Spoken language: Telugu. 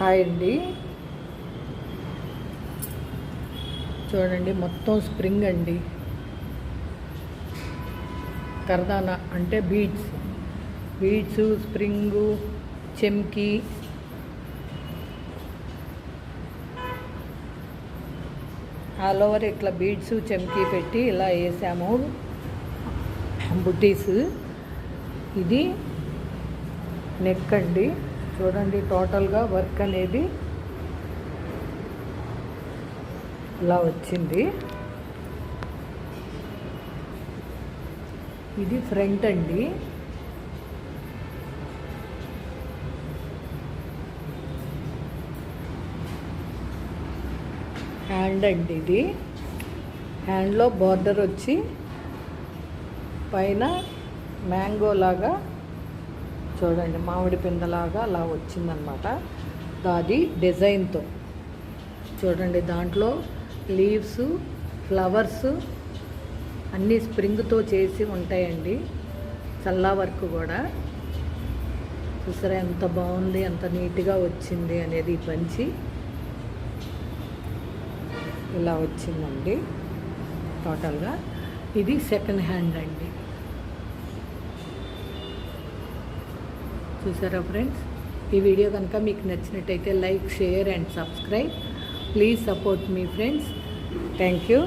హాయ్ అండి. చూడండి మొత్తం స్ప్రింగ్ అండి. కర్దానా అంటే బీడ్స్ స్ప్రింగు, చెమ్కి, ఆల్ ఓవర్ ఇట్లా బీడ్స్ చెమ్కి పెట్టి ఇలా వేసాము బుట్టీస్. ఇది నెక్ అండి. చూడండి టోటల్గా వర్క్ అనేది ఇలా వచ్చింది. ఇది ఫ్రంట్ అండి. హ్యాండ్ అండి. ఇది హ్యాండ్లో బార్డర్ వచ్చి పైన మ్యాంగో లాగా చూడండి మామిడి పిందలాగా అలా వచ్చిందనమాట. అది డిజైన్తో చూడండి. దాంట్లో లీవ్స్, ఫ్లవర్స్ అన్నీ స్ప్రింగ్తో చేసి ఉంటాయండి. చల్లా వర్క్ కూడా చూసారా ఎంత బాగుంది, ఎంత నీట్గా వచ్చింది అనేది. పంచి ఇలా వచ్చిందండి టోటల్గా. ఇది సెకండ్ హ్యాండ్ అండి. చూసారా ఫ్రెండ్స్, ఈ వీడియో కనుక మీకు నచ్చినట్టయితే like, share and subscribe. Please support me friends. Thank you.